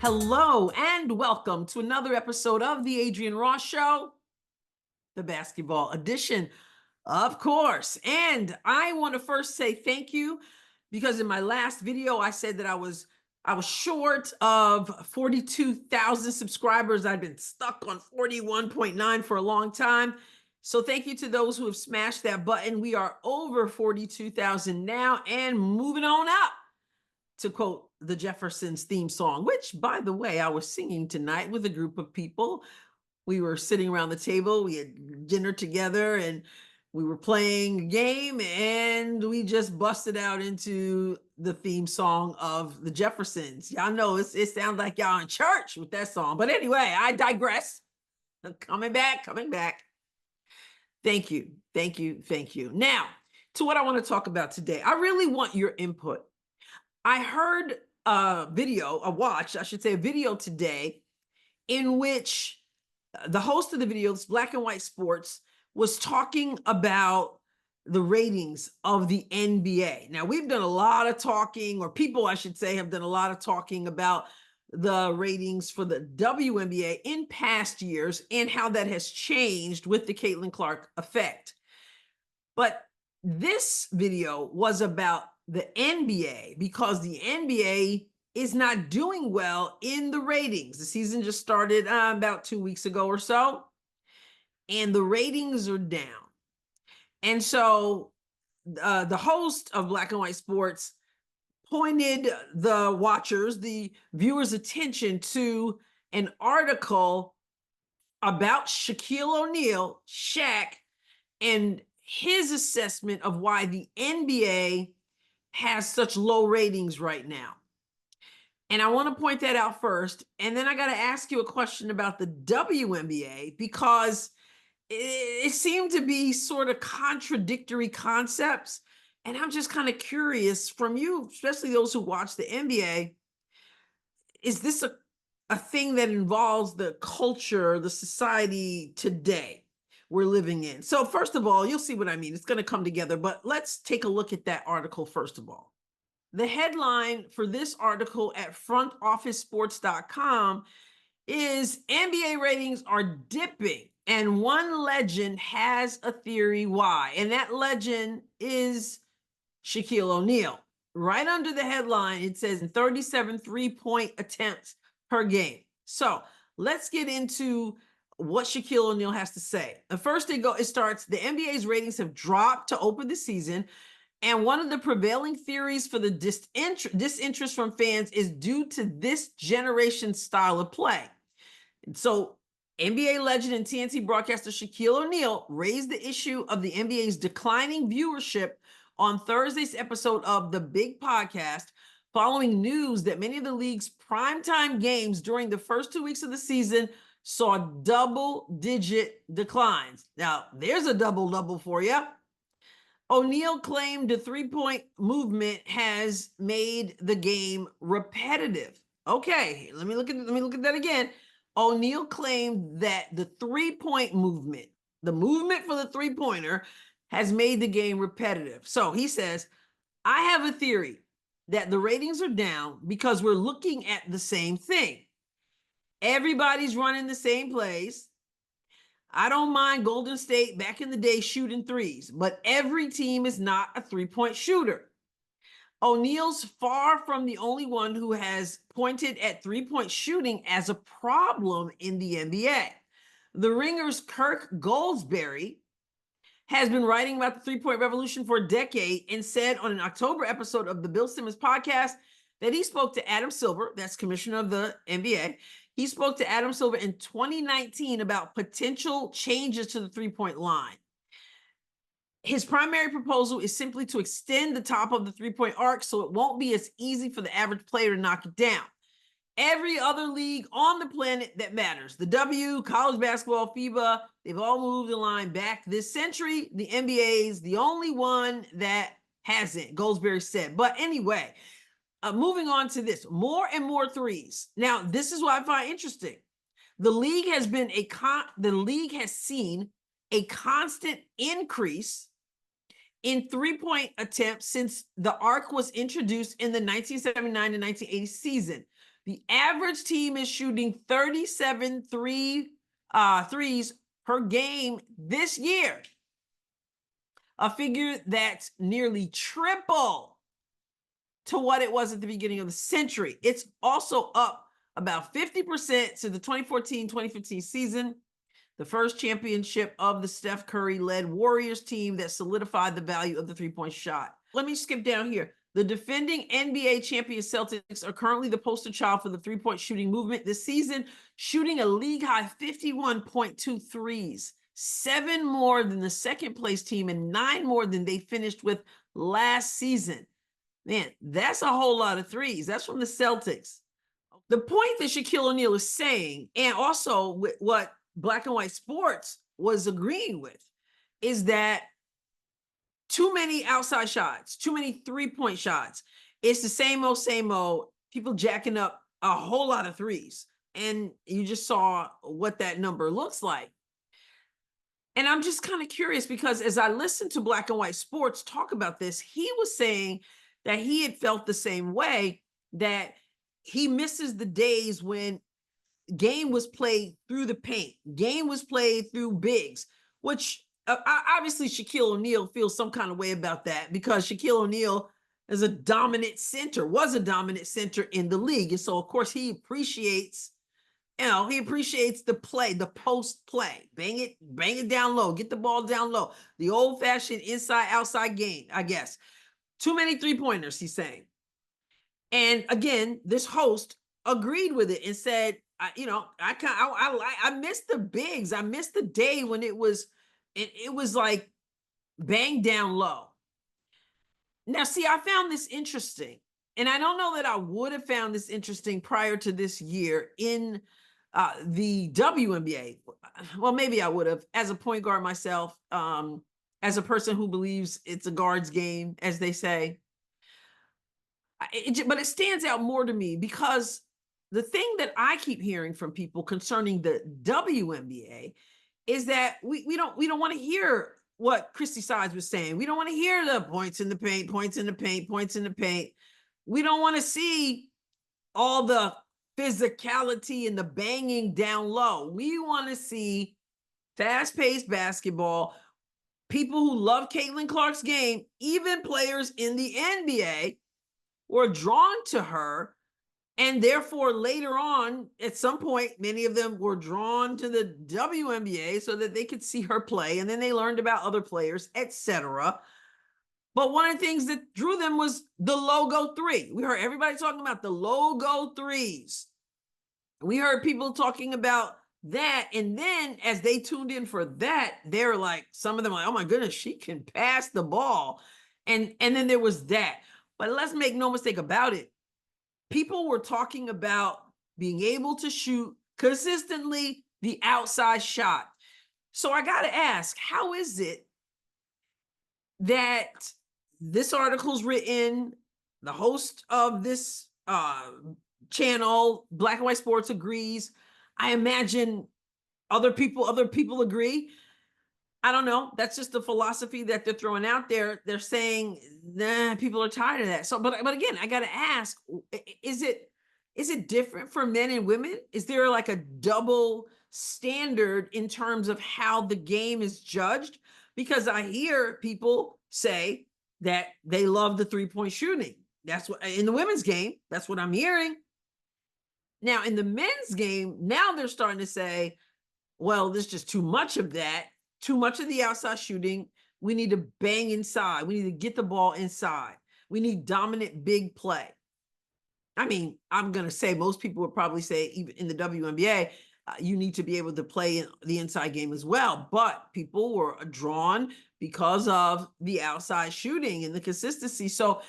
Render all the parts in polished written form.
Hello and welcome to another episode of the Adrienne Ross Show, the basketball edition, of course. And I want to first say thank you because in my last video, I said that I was short of 42,000 subscribers. I've been stuck on 41.9 for a long time. So thank you to those who have smashed that button. We are over 42,000 now and moving on up, to quote the Jeffersons theme song, which, by the way, I was singing tonight with a group of people. We were sitting around the table, we had dinner together, and we were playing a game, and we just busted out into the theme song of the Jeffersons. Y'all know it sounds like y'all in church with that song. But anyway, I digress. Coming back. Thank you. Now, to what I want to talk about today. I really want your input. I heard a video today in which the host of the video, this Black and White Sports, was talking about the ratings of the NBA. Now, we've done a lot of talking, or people, I should say, have done a lot of talking about the ratings for the WNBA in past years and how that has changed with the Caitlin Clark effect. But this video was about the NBA because the NBA is not doing well in the ratings. The season just started about 2 weeks ago or so, and the ratings are down. And so the host of Black and White Sports pointed the watchers, the viewers' attention to an article about Shaquille O'Neal, Shaq, and his assessment of why the NBA has such low ratings right now. And I want to point that out first. And then I got to ask you a question about the WNBA because it seemed to be sort of contradictory concepts. And I'm just kind of curious from you, especially those who watch the NBA, is this a thing that involves the culture, the society today we're living in? So first of all, you'll see what I mean. It's going to come together, but let's take a look at that article first of all. The headline for this article at frontofficesports.com is NBA ratings are dipping and one legend has a theory why. And that legend is Shaquille O'Neal. Right under the headline, it says 37 three-point attempts per game. So let's get into what Shaquille O'Neal has to say. The first it starts, the NBA's ratings have dropped to open the season, and one of the prevailing theories for the disinterest from fans is due to this generation's style of play. And so NBA legend and TNT broadcaster Shaquille O'Neal raised the issue of the NBA's declining viewership on Thursday's episode of The Big Podcast, following news that many of the league's primetime games during the first 2 weeks of the season saw double-digit declines. Now, there's a double-double for you. O'Neal claimed the three-point movement has made the game repetitive. Okay, let me look at that again. O'Neal claimed that the three-point movement, the movement for the three-pointer, has made the game repetitive. So he says, I have a theory that the ratings are down because we're looking at the same thing. Everybody's running the same plays. I don't mind Golden State back in the day shooting threes, but every team is not a three-point shooter. O'Neal's far from the only one who has pointed at three-point shooting as a problem in the NBA. The Ringer's Kirk Goldsberry has been writing about the three-point revolution for a decade and said on an October episode of the Bill Simmons podcast that he spoke to Adam Silver, that's commissioner of the NBA. He spoke to Adam Silver in 2019 about potential changes to the three-point line. His primary proposal is simply to extend the top of the three-point arc so it won't be as easy for the average player to knock it down. Every other league on the planet that matters, the W, college basketball, FIBA, they've all moved the line back this century. The NBA is the only one that hasn't, Goldsberry said. But anyway, moving on to this, more and more threes. Now, this is what I find interesting. The league has seen a constant increase in three-point attempts since the arc was introduced in the 1979 to 1980 season. The average team is shooting 37 threes per game this year, a figure that's nearly triple to what it was at the beginning of the century. It's also up about 50% to the 2014-2015 season, the first championship of the Steph Curry-led Warriors team that solidified the value of the three-point shot. Let me skip down here. The defending NBA champion Celtics are currently the poster child for the three-point shooting movement this season, shooting a league-high 51.2 threes, 7 more than the second-place team and 9 more than they finished with last season. Man, that's a whole lot of threes. That's from the Celtics. The point that Shaquille O'Neal is saying, and also what Black and White Sports was agreeing with, is that too many outside shots, too many three-point shots. It's the same old, people jacking up a whole lot of threes. And you just saw what that number looks like. And I'm just kind of curious because as I listened to Black and White Sports talk about this, he was saying that he had felt the same way, that he misses the days when game was played through the paint, game was played through bigs, which obviously Shaquille O'Neal feels some kind of way about that because Shaquille O'Neal is a dominant center, was a dominant center in the league. And so, of course, he appreciates, he appreciates the play, the post play, bang it down low, get the ball down low, the old fashioned inside outside game, I guess. Too many three-pointers, he's saying. And again, this host agreed with it and said, I miss the bigs. I miss the day when it was like bang down low. Now, see, I found this interesting, and I don't know that I would have found this interesting prior to this year in the WNBA. Well, maybe I would have, as a point guard myself, as a person who believes it's a guard's game, as they say. But it stands out more to me because the thing that I keep hearing from people concerning the WNBA is that we don't want to hear what Christy Sides was saying. We don't want to hear the points in the paint, points in the paint, points in the paint. We don't want to see all the physicality and the banging down low. We want to see fast-paced basketball. People who love Caitlin Clark's game, even players in the NBA, were drawn to her, and therefore later on, at some point, many of them were drawn to the WNBA so that they could see her play, and then they learned about other players, etc. But one of the things that drew them was the logo three. We heard everybody talking about the logo threes. We heard people talking about that, and then as they tuned in for that, they're like, some of them like, oh my goodness, she can pass the ball. And then there was that. But let's make no mistake about it. People were talking about being able to shoot consistently the outside shot. So I got to ask, how is it that this article's written, the host of this channel, Black and White Sports, agrees? I imagine other people agree. I don't know. That's just the philosophy that they're throwing out there. They're saying, nah, people are tired of that. So, but again, I got to ask, is it different for men and women? Is there like a double standard in terms of how the game is judged? Because I hear people say that they love the three-point shooting. That's what in the women's game, that's what I'm hearing. Now, in the men's game, now they're starting to say, well, there's just too much of that. Too much of the outside shooting. We need to bang inside. We need to get the ball inside. We need dominant big play. I mean, I'm going to say most people would probably say even in the WNBA, you need to be able to play in the inside game as well. But people were drawn because of the outside shooting and the consistency. So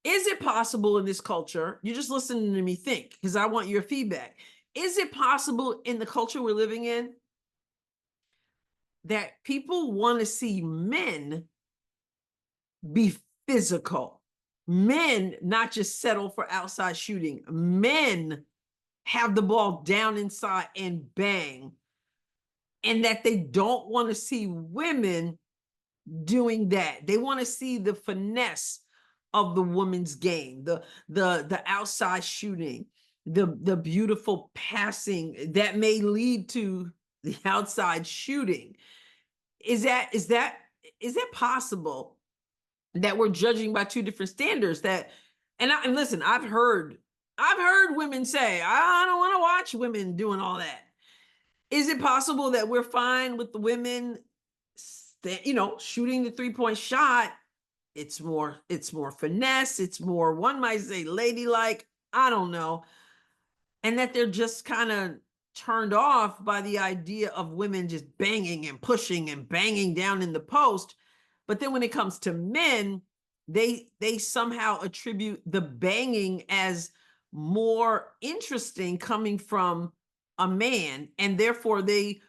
is it possible in this culture, you're just listening to me think, because I want your feedback. Is it possible in the culture we're living in that people want to see men be physical, men not just settle for outside shooting, men have the ball down inside and bang, and that they don't want to see women doing that? They want to see the finesse of the women's game, the outside shooting, the beautiful passing that may lead to the outside shooting. Is that possible that we're judging by two different standards? That and listen, I've heard women say, I don't want to watch women doing all that. Is it possible that we're fine with the women, shooting the 3-point shot? It's more finesse. It's more, one might say, ladylike. I don't know. And that they're just kind of turned off by the idea of women just banging and pushing and banging down in the post. But then when it comes to men, they somehow attribute the banging as more interesting coming from a man, and therefore they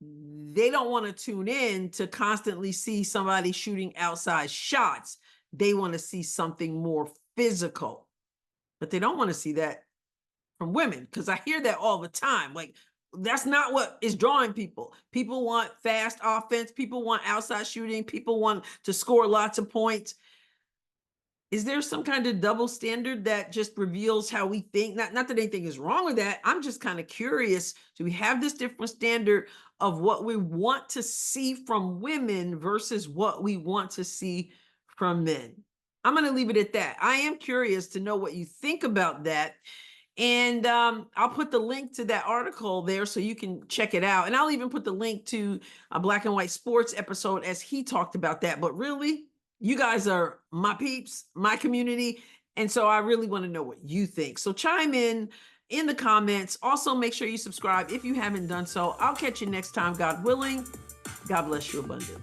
don't want to tune in to constantly see somebody shooting outside shots. They want to see something more physical, but they don't want to see that from women, because I hear that all the time. Like, that's not what is drawing people. People want fast offense. People want outside shooting. People want to score lots of points. Is there some kind of double standard that just reveals how we think? Not that anything is wrong with that. I'm just kind of curious. Do we have this different standard of what we want to see from women versus what we want to see from men? I'm going to leave it at that. I am curious to know what you think about that. And I'll put the link to that article there so you can check it out. And I'll even put the link to a Black and White Sports episode as he talked about that. But really, you guys are my peeps, my community. And so I really want to know what you think. So chime in the comments. Also, make sure you subscribe if you haven't done so. I'll catch you next time, God willing. God bless you abundantly.